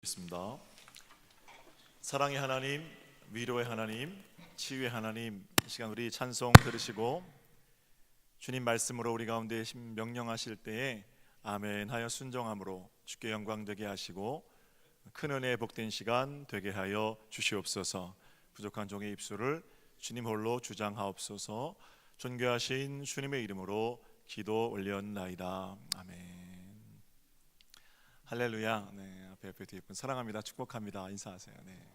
있습니다. 사랑의 하나님, 위로의 하나님, 치유의 하나님, 이 시간 우리 찬송 들으시고 주님 말씀으로 우리 가운데 명령하실 때에 아멘 하여 순종함으로 주께 영광 되게 하시고 큰 은혜의 복된 시간 되게 하여 주시옵소서. 부족한 종의 입술을 주님 홀로 주장하옵소서. 존귀하신 주님의 이름으로 기도 올렸나이다. 아멘. 할렐루야. 네, 앞에 뒤에 분 사랑합니다. 축복합니다. 인사하세요. 네.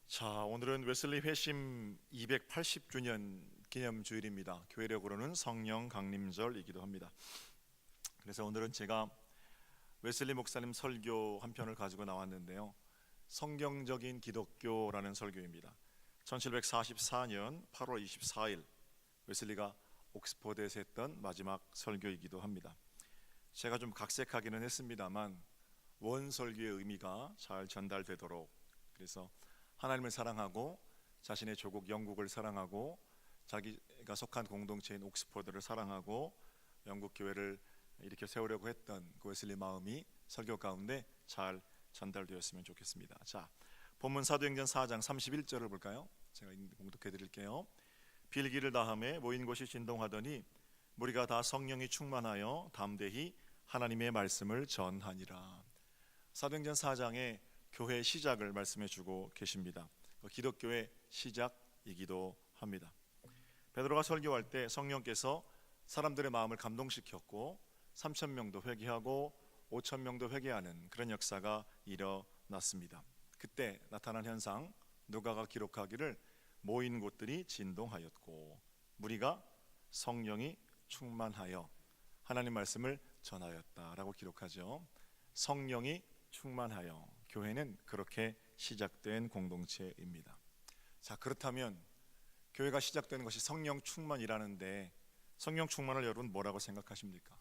자, 오늘은 웨슬리 회심 280주년 기념 주일입니다. 교회력으로는 성령 강림절이기도 합니다. 그래서 오늘은 제가 웨슬리 목사님 설교 한 편을 가지고 나왔는데요. 성경적인 기독교라는 설교입니다. 1744년 8월 24일 웨슬리가 옥스퍼드에서 했던 마지막 설교이기도 합니다. 제가 좀 각색하기는 했습니다만 원 설교의 의미가 잘 전달되도록, 그래서 하나님을 사랑하고 자신의 조국 영국을 사랑하고 자기가 속한 공동체인 옥스퍼드를 사랑하고 영국 교회를 일으켜 세우려고 했던 그 웨슬리 마음이 설교 가운데 잘 전달되었으면 좋겠습니다. 자, 본문 사도행전 4장 31절을 볼까요? 제가 봉독해 드릴게요. 빌기를 다함에 모인 곳이 진동하더니 무리가 다 성령이 충만하여 담대히 하나님의 말씀을 전하니라. 사도행전 4장의 교회 시작을 말씀해 주고 계십니다. 기독교의 시작이기도 합니다. 베드로가 설교할 때 성령께서 사람들의 마음을 감동시켰고 3,000명도 회개하고 5,000명도 회개하는 그런 역사가 일어났습니다. 그때 나타난 현상, 누가가 기록하기를 모인 곳들이 진동하였고 무리가 성령이 충만하여 하나님 말씀을 전하였다라고 기록하죠. 성령이 충만하여, 교회는 그렇게 시작된 공동체입니다. 자, 그렇다면 교회가 시작되는 것이 성령 충만이라는데 성령 충만을 여러분 뭐라고 생각하십니까?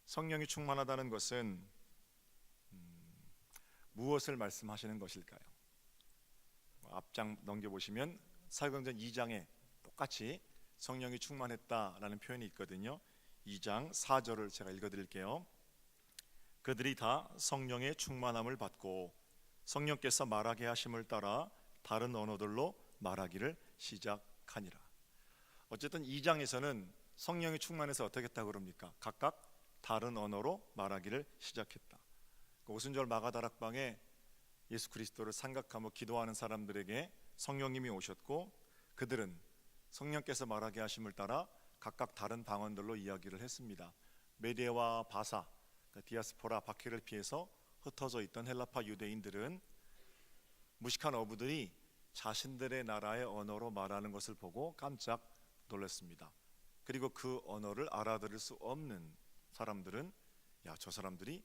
성령이 충만하다는 것은 무엇을 말씀하시는 것일까요? 앞장 넘겨보시면 사도행전 2장에 똑같이 성령이 충만했다라는 표현이 있거든요. 2장 4절을 제가 읽어드릴게요. 그들이 다 성령의 충만함을 받고 성령께서 말하게 하심을 따라 다른 언어들로 말하기를 시작하니라. 어쨌든 2장에서는 성령이 충만해서 어떻게 했다고 그럽니까? 각각 다른 언어로 말하기를 시작했다. 오순절 마가다락방에 예수 그리스도를 생각하며 기도하는 사람들에게 성령님이 오셨고 그들은 성령께서 말하게 하심을 따라 각각 다른 방언들로 이야기를 했습니다. 메디아와 바사, 디아스포라, 박해를 피해서 흩어져 있던 헬라파 유대인들은 무식한 어부들이 자신들의 나라의 언어로 말하는 것을 보고 깜짝 놀랐습니다. 그리고 그 언어를 알아들을 수 없는 사람들은 야, 저 사람들이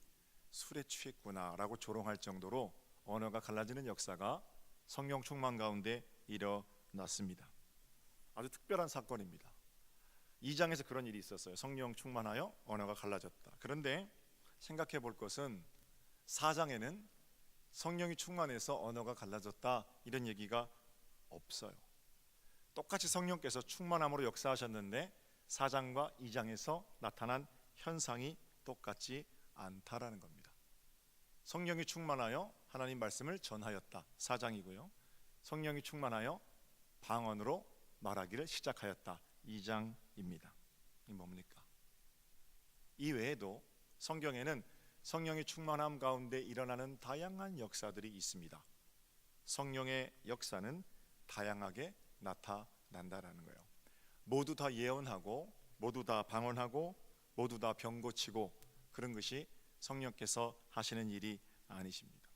술에 취했구나 라고 조롱할 정도로 언어가 갈라지는 역사가 성령 충만 가운데 일어났습니다. 아주 특별한 사건입니다. 2장에서 그런 일이 있었어요. 성령 충만하여 언어가 갈라졌다. 그런데 생각해 볼 것은 4장에는 성령이 충만해서 언어가 갈라졌다 이런 얘기가 없어요. 똑같이 성령께서 충만함으로 역사하셨는데 4장과 2장에서 나타난 현상이 똑같지 않다라는 겁니다. 성령이 충만하여 하나님 말씀을 전하였다. 4장이고요. 성령이 충만하여 방언으로 말하기를 시작하였다. 2장입니다. 이 뭡니까? 이 외에도 성경에는 성령의 충만함 가운데 일어나는 다양한 역사들이 있습니다. 성령의 역사는 다양하게 나타난다라는 거예요. 모두 다 예언하고 모두 다 방언하고 모두 다 병 고치고 그런 것이 성령께서 하시는 일이 아니십니다.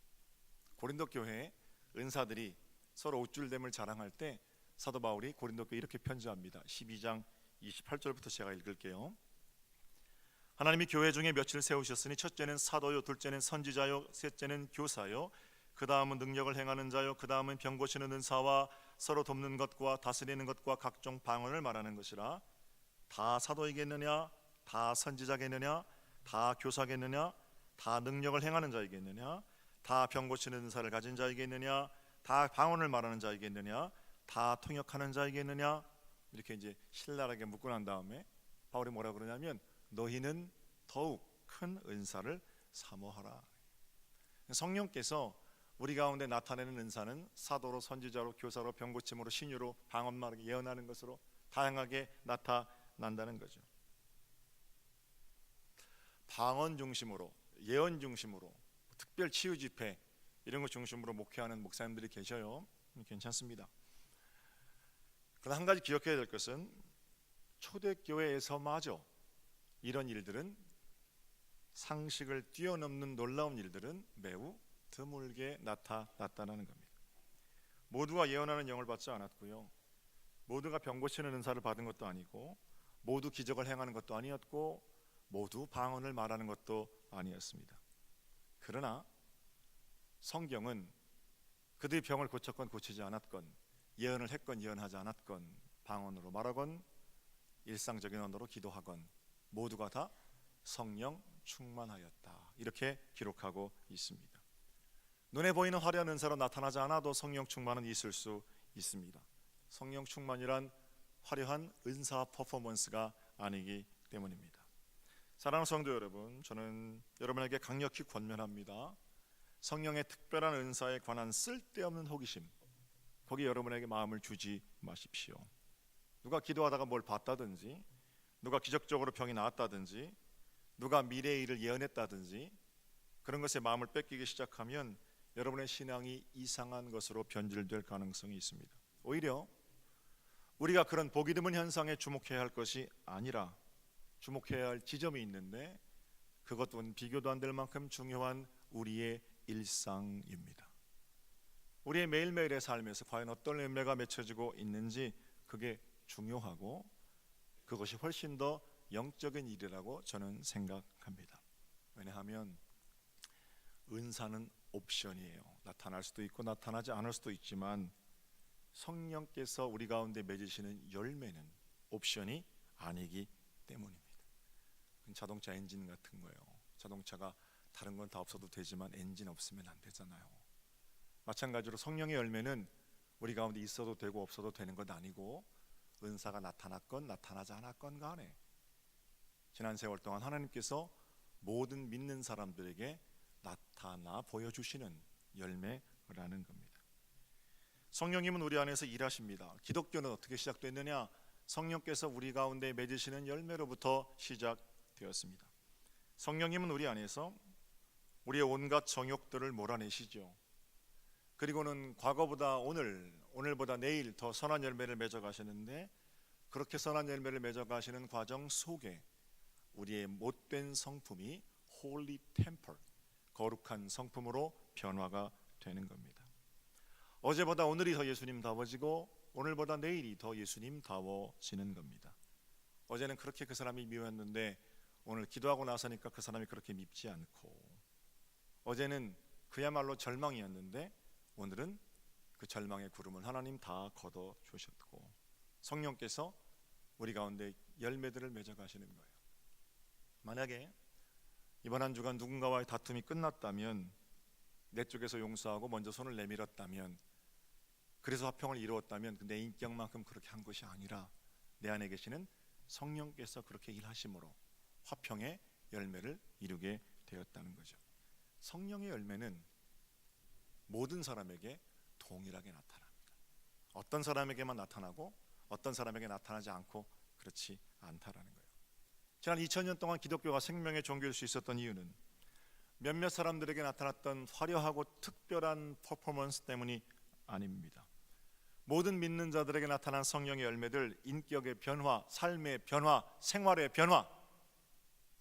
고린도 교회의 은사들이 서로 옷줄됨을 자랑할 때 사도 바울이 고린도 교회에 이렇게 편지합니다. 12장 28절부터 제가 읽을게요. 하나님이 교회 중에 며칠 세우셨으니 첫째는 사도요, 둘째는 선지자요, 셋째는 교사요, 그 다음은 능력을 행하는 자요, 그 다음은 병 고치는 은사와 서로 돕는 것과 다스리는 것과 각종 방언을 말하는 것이라. 다 사도이겠느냐? 다 선지자겠느냐? 다 교사겠느냐? 다 능력을 행하는 자이겠느냐? 다 병 고치는 은사를 가진 자이겠느냐? 다 방언을 말하는 자이겠느냐? 다 통역하는 자이겠느냐? 이렇게 이제 신랄하게 묻고 난 다음에 바울이 뭐라 그러냐면 너희는 더욱 큰 은사를 사모하라. 성령께서 우리 가운데 나타내는 은사는 사도로, 선지자로, 교사로, 병고침으로, 신유로, 방언말로, 예언하는 것으로 다양하게 나타난다는 거죠. 방언 중심으로, 예언 중심으로, 특별 치유 집회 이런 것 중심으로 목회하는 목사님들이 계셔요. 괜찮습니다. 그러나 한 가지 기억해야 될 것은 초대교회에서마저 이런 일들은, 상식을 뛰어넘는 놀라운 일들은 매우 드물게 나타났다는 겁니다. 모두가 예언하는 영을 받지 않았고요, 모두가 병 고치는 은사를 받은 것도 아니고, 모두 기적을 행하는 것도 아니었고, 모두 방언을 말하는 것도 아니었습니다. 그러나 성경은 그들이 병을 고쳤건 고치지 않았건, 예언을 했건 예언하지 않았건, 방언으로 말하건 일상적인 언어로 기도하건 모두가 다 성령 충만하였다, 이렇게 기록하고 있습니다. 눈에 보이는 화려한 은사로 나타나지 않아도 성령 충만은 있을 수 있습니다. 성령 충만이란 화려한 은사 퍼포먼스가 아니기 때문입니다. 사랑하는 성도 여러분, 저는 여러분에게 강력히 권면합니다. 성령의 특별한 은사에 관한 쓸데없는 호기심, 거기 여러분에게 마음을 주지 마십시오. 누가 기도하다가 뭘 봤다든지, 누가 기적적으로 병이 나았다든지, 누가 미래의 일을 예언했다든지, 그런 것에 마음을 뺏기기 시작하면 여러분의 신앙이 이상한 것으로 변질될 가능성이 있습니다. 오히려 우리가 그런 보기 드문 현상에 주목해야 할 것이 아니라 주목해야 할 지점이 있는데, 그것은 비교도 안 될 만큼 중요한 우리의 일상입니다. 우리의 매일매일의 삶에서 과연 어떤 열매가 맺혀지고 있는지, 그게 중요하고 그것이 훨씬 더 영적인 일이라고 저는 생각합니다. 왜냐하면 은사는 옵션이에요. 나타날 수도 있고 나타나지 않을 수도 있지만, 성령께서 우리 가운데 맺으시는 열매는 옵션이 아니기 때문입니다. 자동차 엔진 같은 거예요. 자동차가 다른 건 다 없어도 되지만 엔진 없으면 안 되잖아요. 마찬가지로 성령의 열매는 우리 가운데 있어도 되고 없어도 되는 건 아니고, 은사가 나타났건 나타나지 않았건 간에 지난 세월 동안 하나님께서 모든 믿는 사람들에게 나타나 보여주시는 열매라는 겁니다. 성령님은 우리 안에서 일하십니다. 기독교는 어떻게 시작됐느냐? 성령께서 우리 가운데 맺으시는 열매로부터 시작되었습니다. 성령님은 우리 안에서 우리의 온갖 정욕들을 몰아내시죠. 그리고는 과거보다 오늘보다 내일 더 선한 열매를 맺어가시는데, 그렇게 선한 열매를 맺어가시는 과정 속에 우리의 못된 성품이 holy temper, 거룩한 성품으로 변화가 되는 겁니다. 어제보다 오늘이 더 예수님다워지고 오늘보다 내일이 더 예수님다워지는 겁니다. 어제는 그렇게 그 사람이 미웠는데 오늘 기도하고 나서니까 그 사람이 그렇게 밉지 않고, 어제는 그야말로 절망이었는데 오늘은 그 절망의 구름을 하나님 다 걷어 주셨고, 성령께서 우리 가운데 열매들을 맺어 가시는 거예요. 만약에 이번 한 주간 누군가와의 다툼이 끝났다면, 내 쪽에서 용서하고 먼저 손을 내밀었다면, 그래서 화평을 이루었다면 내 인격만큼 그렇게 한 것이 아니라 내 안에 계시는 성령께서 그렇게 일하심으로 화평의 열매를 이루게 되었다는 거죠. 성령의 열매는 모든 사람에게 동일하게 나타납니다. 어떤 사람에게만 나타나고 어떤 사람에게 나타나지 않고 그렇지 않다라는 거예요. 지난 2000년 동안 기독교가 생명의 종교일 수 있었던 이유는 몇몇 사람들에게 나타났던 화려하고 특별한 퍼포먼스 때문이 아닙니다. 모든 믿는 자들에게 나타난 성령의 열매들, 인격의 변화, 삶의 변화, 생활의 변화,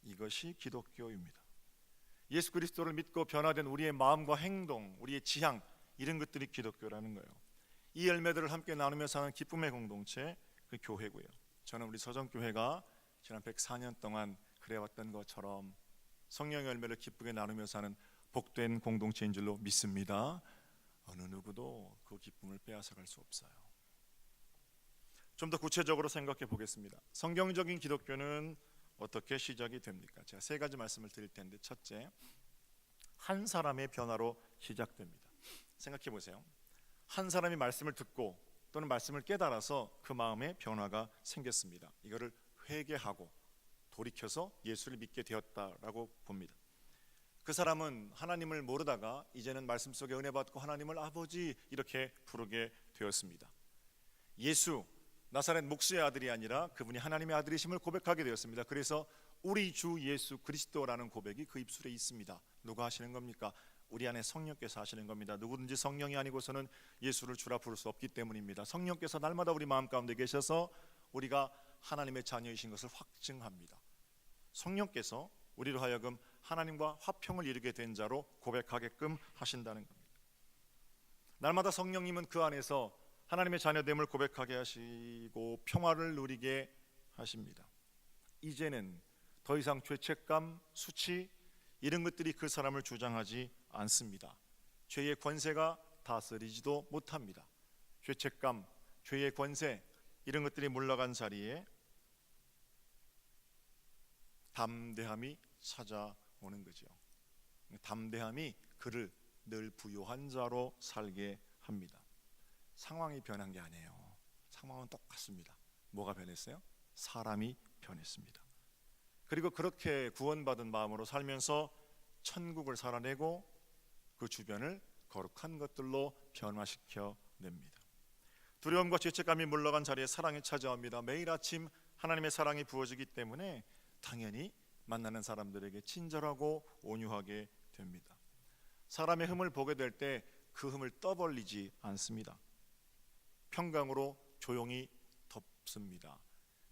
이것이 기독교입니다. 예수 그리스도를 믿고 변화된 우리의 마음과 행동, 우리의 지향, 이런 것들이 기독교라는 거예요. 이 열매들을 함께 나누며 사는 기쁨의 공동체, 그 교회고요. 저는 우리 서정교회가 지난 104년 동안 그래왔던 것처럼 성령의 열매를 기쁘게 나누며 사는 복된 공동체인 줄로 믿습니다. 어느 누구도 그 기쁨을 빼앗아갈 수 없어요. 좀 더 구체적으로 생각해 보겠습니다. 성경적인 기독교는 어떻게 시작이 됩니까? 제가 세 가지 말씀을 드릴 텐데, 첫째, 한 사람의 변화로 시작됩니다. 생각해 보세요. 한 사람이 말씀을 듣고 또는 말씀을 깨달아서 그 마음에 변화가 생겼습니다. 이거를 회개하고 돌이켜서 예수를 믿게 되었다라고 봅니다. 그 사람은 하나님을 모르다가 이제는 말씀 속에 은혜 받고 하나님을 아버지 이렇게 부르게 되었습니다. 예수 나사렛 목수의 아들이 아니라 그분이 하나님의 아들이심을 고백하게 되었습니다. 그래서 우리 주 예수 그리스도라는 고백이 그 입술에 있습니다. 누가 하시는 겁니까? 우리 안에 성령께서 하시는 겁니다. 누구든지 성령이 아니고서는 예수를 주라 부를 수 없기 때문입니다. 성령께서 날마다 우리 마음 가운데 계셔서 우리가 하나님의 자녀이신 것을 확증합니다. 성령께서 우리로 하여금 하나님과 화평을 이루게 된 자로 고백하게끔 하신다는 겁니다. 날마다 성령님은 그 안에서 하나님의 자녀됨을 고백하게 하시고 평화를 누리게 하십니다. 이제는 더 이상 죄책감, 수치 이런 것들이 그 사람을 주장하지 않습니다. 죄의 권세가 다스리지도 못합니다. 죄책감, 죄의 권세 이런 것들이 물러간 자리에 담대함이 찾아오는 거죠. 담대함이 그를 늘 부요한 자로 살게 합니다. 상황이 변한 게 아니에요. 상황은 똑같습니다. 뭐가 변했어요? 사람이 변했습니다. 그리고 그렇게 구원받은 마음으로 살면서 천국을 살아내고 그 주변을 거룩한 것들로 변화시켜 냅니다. 두려움과 죄책감이 물러간 자리에 사랑이 찾아옵니다. 매일 아침 하나님의 사랑이 부어지기 때문에 당연히 만나는 사람들에게 친절하고 온유하게 됩니다. 사람의 흠을 보게 될 때 그 흠을 떠벌리지 않습니다. 평강으로 조용히 덮습니다.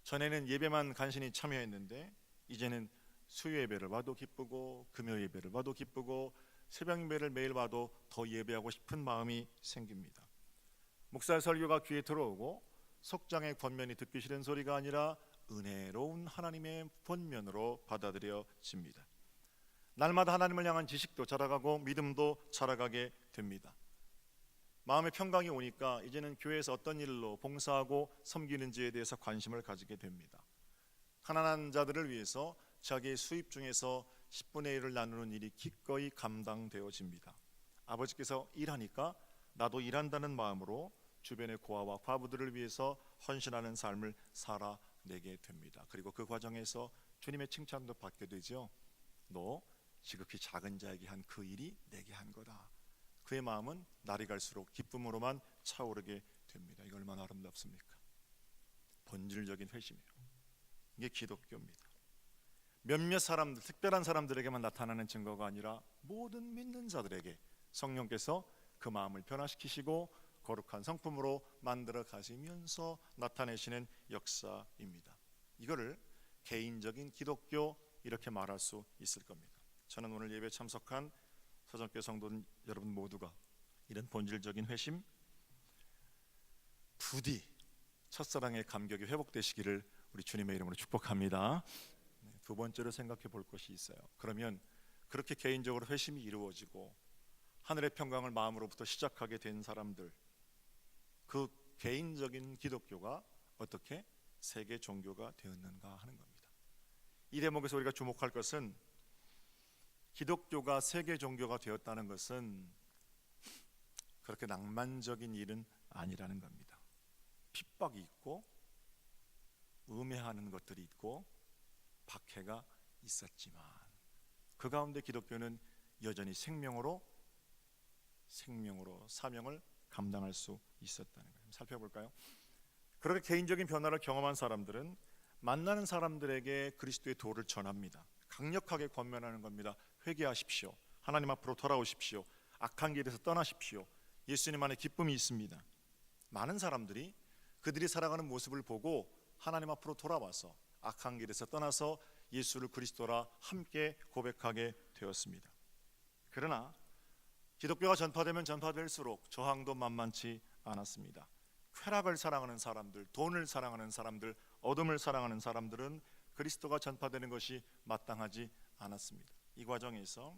전에는 예배만 간신히 참여했는데 이제는 수요 예배를 봐도 기쁘고 금요 예배를 봐도 기쁘고 새벽 예배를 매일 봐도 더 예배하고 싶은 마음이 생깁니다. 목사의 설교가 귀에 들어오고 속장의 권면이 듣기 싫은 소리가 아니라 은혜로운 하나님의 권면으로 받아들여집니다. 날마다 하나님을 향한 지식도 자라가고 믿음도 자라가게 됩니다. 마음의 평강이 오니까 이제는 교회에서 어떤 일로 봉사하고 섬기는지에 대해서 관심을 가지게 됩니다. 가난한 자들을 위해서 자기의 수입 중에서 10분의 1을 나누는 일이 기꺼이 감당되어집니다. 아버지께서 일하니까 나도 일한다는 마음으로 주변의 고아와 과부들을 위해서 헌신하는 삶을 살아내게 됩니다. 그리고 그 과정에서 주님의 칭찬도 받게 되죠. 너 지극히 작은 자에게 한 그 일이 내게 한 거다. 그의 마음은 날이 갈수록 기쁨으로만 차오르게 됩니다. 이거 얼마나 아름답습니까? 본질적인 회심이에요. 이게 기독교입니다. 몇몇 사람들, 특별한 사람들에게만 나타나는 증거가 아니라 모든 믿는 자들에게 성령께서 그 마음을 변화시키시고 거룩한 성품으로 만들어 가시면서 나타내시는 역사입니다. 이거를 개인적인 기독교 이렇게 말할 수 있을 겁니다. 저는 오늘 예배 참석한 서정교회 성도 여러분 모두가 이런 본질적인 회심, 부디 첫사랑의 감격이 회복되시기를 우리 주님의 이름으로 축복합니다. 두 번째로 생각해 볼 것이 있어요. 그러면 그렇게 개인적으로 회심이 이루어지고 하늘의 평강을 마음으로부터 시작하게 된 사람들, 그 개인적인 기독교가 어떻게 세계 종교가 되었는가 하는 겁니다. 이 대목에서 우리가 주목할 것은 기독교가 세계 종교가 되었다는 것은 그렇게 낭만적인 일은 아니라는 겁니다. 핍박이 있고 음해하는 것들이 있고 박해가 있었지만 그 가운데 기독교는 여전히 생명으로 사명을 감당할 수 있었다는 거예요. 살펴볼까요? 그렇게 개인적인 변화를 경험한 사람들은 만나는 사람들에게 그리스도의 도를 전합니다. 강력하게 권면하는 겁니다. 회개하십시오. 하나님 앞으로 돌아오십시오. 악한 길에서 떠나십시오. 예수님 안에 기쁨이 있습니다. 많은 사람들이 그들이 살아가는 모습을 보고 하나님 앞으로 돌아와서 악한 길에서 떠나서 예수를 그리스도라 함께 고백하게 되었습니다. 그러나 기독교가 전파되면 전파될수록 저항도 만만치 않았습니다. 쾌락을 사랑하는 사람들, 돈을 사랑하는 사람들, 어둠을 사랑하는 사람들은 그리스도가 전파되는 것이 마땅하지 않았습니다. 이 과정에서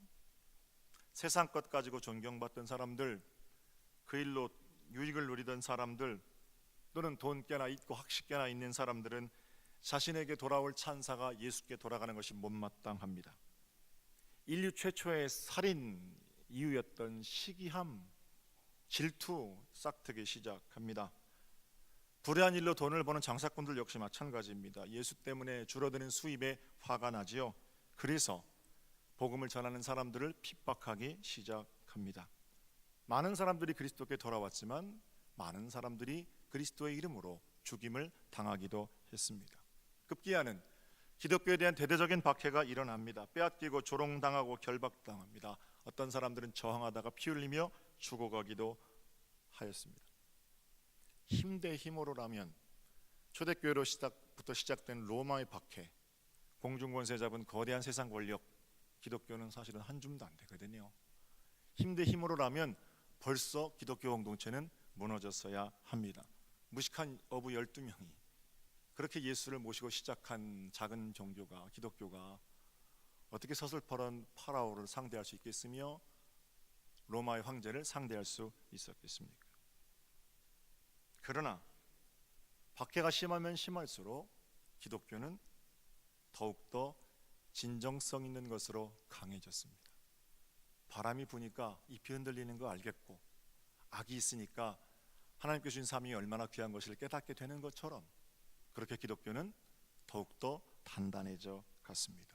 세상 것 가지고 존경받던 사람들, 그 일로 유익을 누리던 사람들, 또는 돈 꽤나 있고 학식 꽤나 있는 사람들은 자신에게 돌아올 찬사가 예수께 돌아가는 것이 못마땅합니다. 인류 최초의 살인 이유였던 시기함, 질투 싹트기 시작합니다. 불의한 일로 돈을 버는 장사꾼들 역시 마찬가지입니다. 예수 때문에 줄어드는 수입에 화가 나지요. 그래서 복음을 전하는 사람들을 핍박하기 시작합니다. 많은 사람들이 그리스도께 돌아왔지만 많은 사람들이 그리스도의 이름으로 죽임을 당하기도 했습니다. 급기야는 기독교에 대한 대대적인 박해가 일어납니다. 빼앗기고 조롱당하고 결박당합니다. 어떤 사람들은 저항하다가 피 흘리며 죽어가기도 하였습니다. 힘 대 힘으로라면 초대교회로 부터 시작된 로마의 박해, 공중권세 잡은 거대한 세상 권력, 기독교는 사실은 한 줌도 안 되거든요. 힘 대 힘으로라면 벌써 기독교 공동체는 무너졌어야 합니다. 무식한 어부 12명이 그렇게 예수를 모시고 시작한 작은 종교가, 기독교가 어떻게 서슬퍼런 파라오를 상대할 수 있겠으며 로마의 황제를 상대할 수 있었겠습니까? 그러나 박해가 심하면 심할수록 기독교는 더욱더 진정성 있는 것으로 강해졌습니다. 바람이 부니까 잎이 흔들리는 거 알겠고, 악이 있으니까 하나님께 주신 삶이 얼마나 귀한 것을 깨닫게 되는 것처럼 그렇게 기독교는 더욱더 단단해져 갔습니다.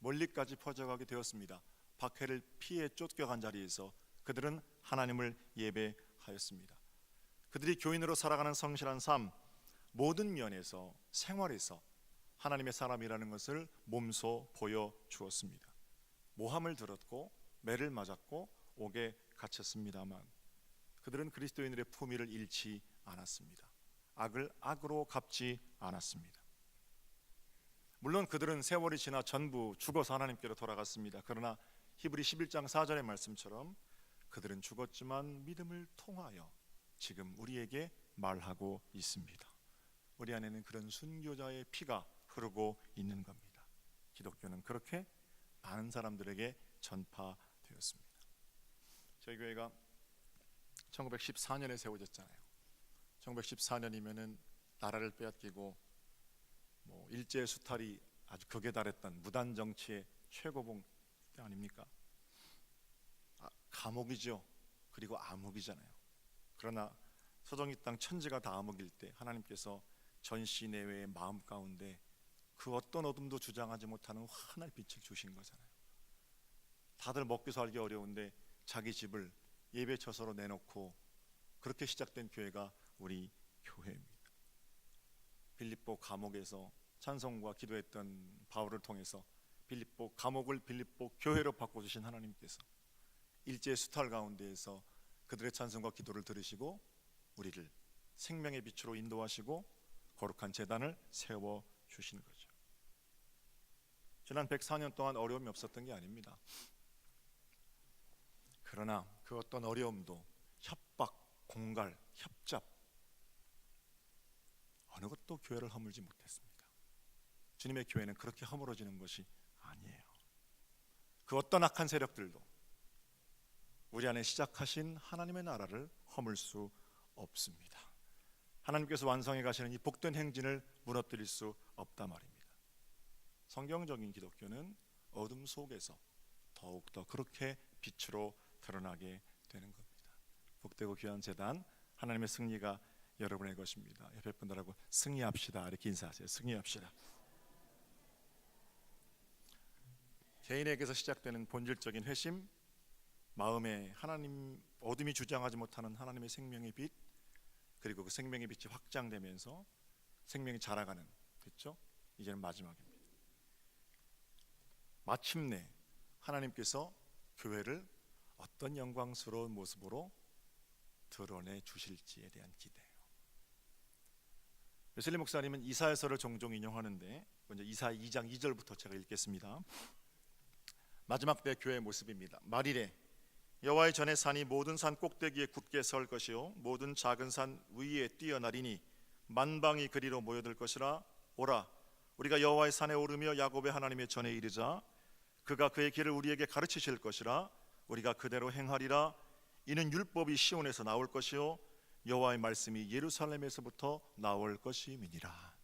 멀리까지 퍼져가게 되었습니다. 박해를 피해 쫓겨간 자리에서 그들은 하나님을 예배하였습니다. 그들이 교인으로 살아가는 성실한 삶, 모든 면에서, 생활에서 하나님의 사람이라는 것을 몸소 보여주었습니다. 모함을 들었고 매를 맞았고 옥에 갇혔습니다만 그들은 그리스도인들의 품위를 잃지 않았습니다. 악을 악으로 갚지 않았습니다. 물론 그들은 세월이 지나 전부 죽어서 하나님께로 돌아갔습니다. 그러나 히브리 11장 4절의 말씀처럼 그들은 죽었지만 믿음을 통하여 지금 우리에게 말하고 있습니다. 우리 안에는 그런 순교자의 피가 흐르고 있는 겁니다. 기독교는 그렇게 많은 사람들에게 전파되었습니다. 저희 교회가 1914년에 세워졌잖아요. 1914년이면은 나라를 빼앗기고 일제 수탈이 아주 극에 달했던 무단 정치의 최고봉 때 아닙니까? 감옥이죠. 그리고 암흑이잖아요. 그러나 소정이 땅 천지가 다 암흑일 때 하나님께서 전시 내외의 마음 가운데 그 어떤 어둠도 주장하지 못하는 환한 빛을 주신 거잖아요. 다들 먹고 살기 어려운데 자기 집을 예배처소로 내놓고 그렇게 시작된 교회가 우리 교회입니다. 빌립보 감옥에서 찬송과 기도했던 바울을 통해서 빌립보 감옥을 빌립보 교회로 바꿔주신 하나님께서 일제 수탈 가운데에서 그들의 찬송과 기도를 들으시고 우리를 생명의 빛으로 인도하시고 거룩한 제단을 세워주신 거죠. 지난 104년 동안 어려움이 없었던 게 아닙니다. 그러나 그 어떤 어려움도 협박, 공갈, 협잡 어느 것도 교회를 허물지 못했습니다. 주님의 교회는 그렇게 허물어지는 것이 아니에요. 그 어떤 악한 세력들도 우리 안에 시작하신 하나님의 나라를 허물 수 없습니다. 하나님께서 완성해 가시는 이 복된 행진을 무너뜨릴 수 없단 말입니다. 성경적인 기독교는 어둠 속에서 더욱더 그렇게 빛으로 드러나게 되는 겁니다. 복되고 귀한 제단, 하나님의 승리가 여러분의 것입니다. 옆에 분들하고 승리합시다 이렇게 인사하세요. 승리합시다. 개인에게서 시작되는 본질적인 회심, 마음에 하나님 어둠이 주장하지 못하는 하나님의 생명의 빛, 그리고 그 생명의 빛이 확장되면서 생명이 자라가는, 그렇죠? 이제는 마지막입니다. 마침내 하나님께서 교회를 어떤 영광스러운 모습으로 드러내 주실지에 대한 기대예요. 웨슬리 목사님은 이사야서를 종종 인용하는데 먼저 이사야 2장 2절부터 제가 읽겠습니다. 마지막 때 교회의 모습입니다. 말이래 여호와의 전에 산이 모든 산 꼭대기에 굳게 설 것이요 모든 작은 산 위에 뛰어나리니 만방이 그리로 모여들 것이라. 오라 우리가 여호와의 산에 오르며 야곱의 하나님의 전에 이르자. 그가 그의 길을 우리에게 가르치실 것이라. 우리가 그대로 행하리라. 이는 율법이 시온에서 나올 것이요 여호와의 말씀이 예루살렘에서부터 나올 것임이니라.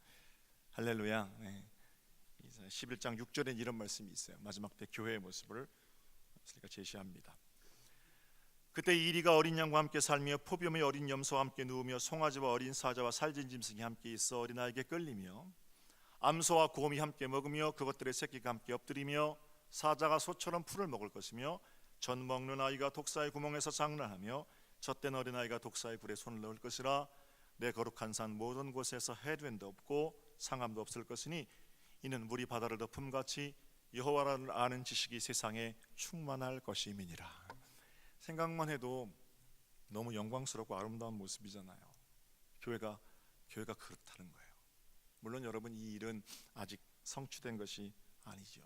할렐루야. 11장 6절에 이런 말씀이 있어요. 마지막 때 교회의 모습을 제시합니다. 그때 이리가 어린 양과 함께 살며 포비움의 어린 염소와 함께 누우며 송아지와 어린 사자와 살진 짐승이 함께 있어 어린아이에게 끌리며 암소와 곰이 함께 먹으며 그것들의 새끼가 함께 엎드리며 사자가 소처럼 풀을 먹을 것이며 젖 먹는 아이가 독사의 구멍에서 장난하며 젖된 어린아이가 독사의 굴에 손을 넣을 것이라. 내 거룩한 산 모든 곳에서 해됨도 없고 상함도 없을 것이니 이는 물이 바다를 덮음같이 여호와를 아는 지식이 세상에 충만할 것임이니라. 생각만 해도 너무 영광스럽고 아름다운 모습이잖아요. 교회가 그렇다는 거예요. 물론 여러분, 이 일은 아직 성취된 것이 아니죠.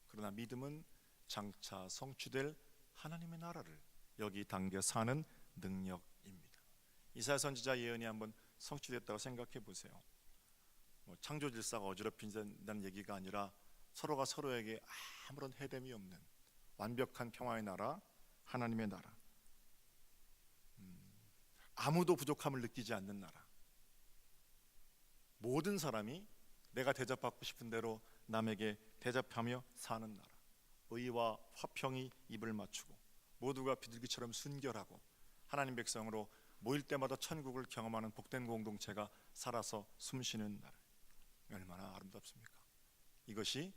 그러나 믿음은 장차 성취될 하나님의 나라를 여기 당겨 사는 능력입니다. 이사야 선지자 예언이 한번 성취됐다고 생각해 보세요. 창조 질서가 어지럽힌다는 얘기가 아니라 서로가 서로에게 아무런 해됨이 없는 완벽한 평화의 나라, 하나님의 나라, 아무도 부족함을 느끼지 않는 나라, 모든 사람이 내가 대접받고 싶은 대로 남에게 대접하며 사는 나라, 의와 화평이 입을 맞추고 모두가 비둘기처럼 순결하고 하나님 백성으로 모일 때마다 천국을 경험하는 복된 공동체가 살아서 숨쉬는 나라. 얼마나 아름답습니까? 이것이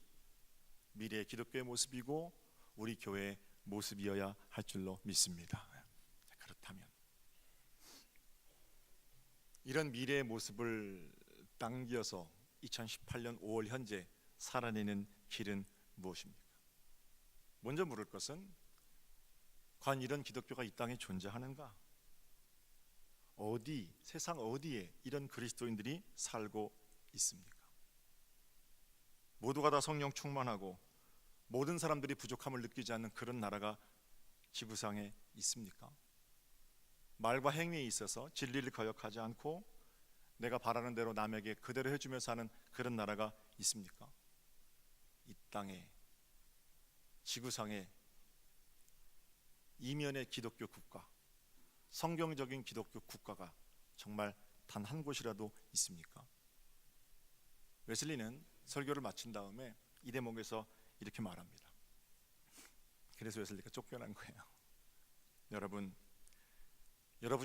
미래의 기독교의 모습이고 우리 교회의 모습이어야 할 줄로 믿습니다. 그렇다면 이런 미래의 모습을 당겨서 2018년 5월 현재 살아내는 길은 무엇입니까? 먼저 물을 것은 과연 이런 기독교가 이 땅에 존재하는가? 세상 어디에 이런 그리스도인들이 살고 있습니까? 모두가 다 성령 충만하고 모든 사람들이 부족함을 느끼지 않는 그런 나라가 지구상에 있습니까? 말과 행위에 있어서 진리를 거역하지 않고 내가 바라는 대로 남에게 그대로 해주며 사는 그런 나라가 있습니까? 이 땅에, 지구상에 이면의 기독교 국가, 성경적인 기독교 국가가 정말 단 한 곳이라도 있습니까? 웨슬리는 설교를 마친 다음에 이 대목에서 이렇게 말합니다. 그래서 웨슬리가 쫓겨난 거예요. 여러분이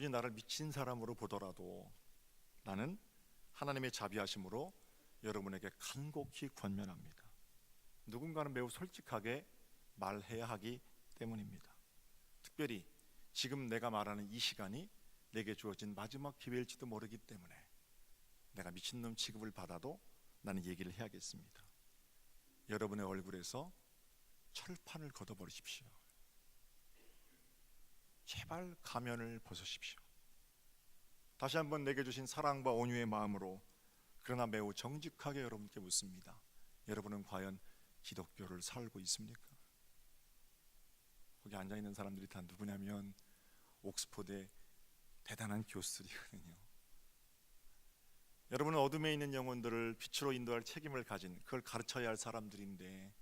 나를 미친 사람으로 보더라도 나는 하나님의 자비하심으로 여러분에게 간곡히 권면합니다. 누군가는 매우 솔직하게 말해야 하기 때문입니다. 특별히 지금 내가 말하는 이 시간이 내게 주어진 마지막 기회일지도 모르기 때문에 내가 미친놈 취급을 받아도 나는 얘기를 해야겠습니다. 여러분의 얼굴에서 철판을 걷어버리십시오. 제발 가면을 벗으십시오. 다시 한번 내게 주신 사랑과 온유의 마음으로 그러나 매우 정직하게 여러분께 묻습니다. 여러분은 과연 기독교를 살고 있습니까? 거기 앉아있는 사람들이 다 누구냐면 옥스포드의 대단한 교수들이거든요. 여러분은 어둠에 있는 영혼들을 빛으로 인도할 책임을 가진, 그걸 가르쳐야 할 사람들인데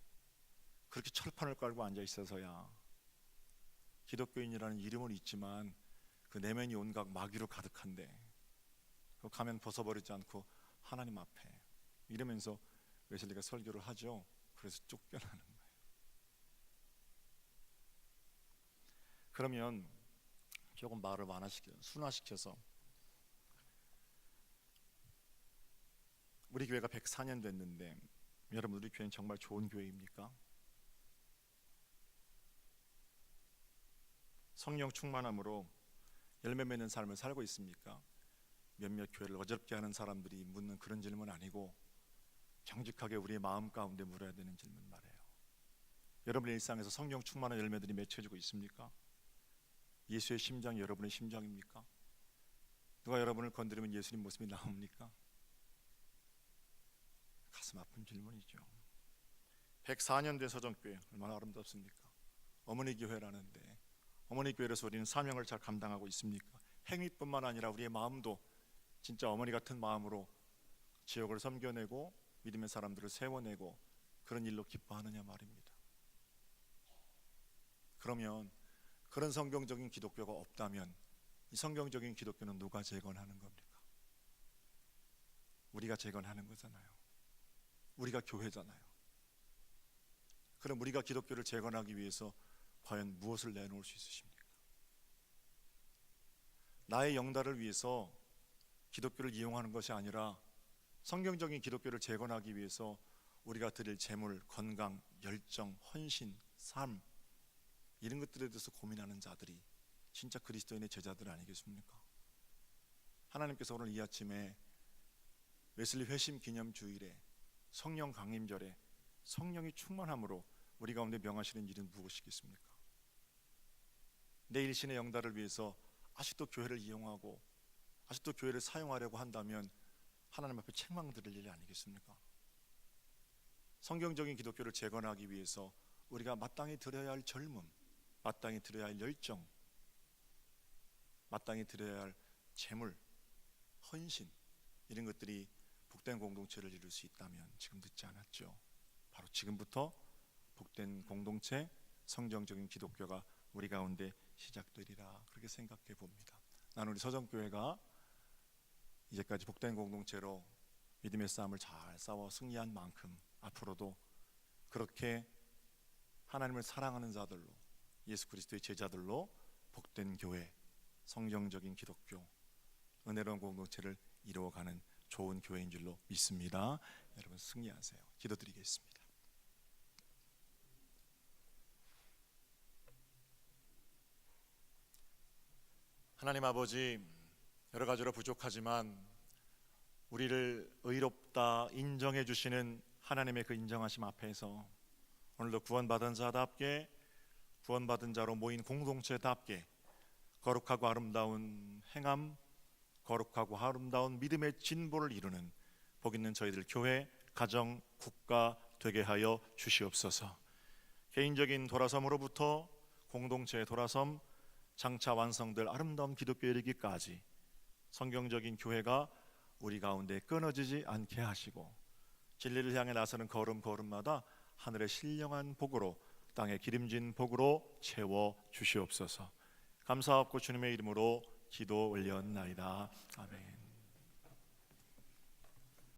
그렇게 철판을 깔고 앉아있어서야 기독교인이라는 이름은 있지만 그 내면이 온갖 마귀로 가득한데 그 가면 벗어버리지 않고 하나님 앞에 이러면서 웨슬리가 설교를 하죠. 그래서 쫓겨나는 거예요. 그러면 조금 말을 순화시켜서 우리 교회가 104년 됐는데 여러분, 우리 교회는 정말 좋은 교회입니까? 성령 충만함으로 열매 맺는 삶을 살고 있습니까? 몇몇 교회를 어지럽게 하는 사람들이 묻는 그런 질문 아니고 정직하게 우리의 마음 가운데 물어야 되는 질문 말이에요. 여러분의 일상에서 성령 충만한 열매들이 맺혀지고 있습니까? 예수의 심장이 여러분의 심장입니까? 누가 여러분을 건드리면 예수님 모습이 나옵니까? 가슴 아픈 질문이죠. 104년 된 서정교회 얼마나 아름답습니까? 어머니 교회라는데 어머니 교회에서 우리는 사명을 잘 감당하고 있습니까? 행위뿐만 아니라 우리의 마음도 진짜 어머니 같은 마음으로 지역을 섬겨내고 믿음의 사람들을 세워내고 그런 일로 기뻐하느냐 말입니다. 그러면 그런 성경적인 기독교가 없다면 이 성경적인 기독교는 누가 재건하는 겁니까? 우리가 재건하는 거잖아요. 우리가 교회잖아요. 그럼 우리가 기독교를 재건하기 위해서 과연 무엇을 내놓을 수 있으십니까? 나의 영달을 위해서 기독교를 이용하는 것이 아니라 성경적인 기독교를 재건하기 위해서 우리가 드릴 재물, 건강, 열정, 헌신, 삶 이런 것들에 대해서 고민하는 자들이 진짜 그리스도인의 제자들 아니겠습니까? 하나님께서 오늘 이 아침에 웨슬리 회심 기념 주일에 성령 강림절에 성령이 충만함으로 우리 가운데 명하시는 일은 무엇이겠습니까? 내 일신의 영달을 위해서 아직도 교회를 이용하고 아직도 교회를 사용하려고 한다면 하나님 앞에 책망 들을 일 아니겠습니까? 성경적인 기독교를 재건하기 위해서 우리가 마땅히 드려야 할 젊음, 마땅히 드려야 할 열정, 마땅히 드려야 할 재물, 헌신 이런 것들이 복된 공동체를 이룰 수 있다면 지금 늦지 않았죠. 바로 지금부터 복된 공동체, 성경적인 기독교가 우리 가운데 시작되리라 그렇게 생각해 봅니다. 나는 우리 서정교회가 이제까지 복된 공동체로 믿음의 싸움을 잘 싸워 승리한 만큼 앞으로도 그렇게 하나님을 사랑하는 자들로 예수 그리스도의 제자들로 복된 교회, 성경적인 기독교, 은혜로운 공동체를 이루어가는 좋은 교회인 줄로 믿습니다. 여러분 승리하세요. 기도드리겠습니다. 하나님 아버지, 여러 가지로 부족하지만 우리를 의롭다 인정해 주시는 하나님의 그 인정하심 앞에서 오늘도 구원받은 자답게, 구원받은 자로 모인 공동체답게 거룩하고 아름다운 행함, 거룩하고 아름다운 믿음의 진보를 이루는 복 있는 저희들 교회, 가정, 국가 되게 하여 주시옵소서. 개인적인 돌아섬으로부터 공동체의 돌아섬, 장차 완성될 아름다운 기독교에 이르기까지 성경적인 교회가 우리 가운데 끊어지지 않게 하시고 진리를 향해 나서는 걸음걸음마다 하늘의 신령한 복으로, 땅의 기름진 복으로 채워 주시옵소서. 감사하옵고 주님의 이름으로 기도 올렸나이다. 아멘.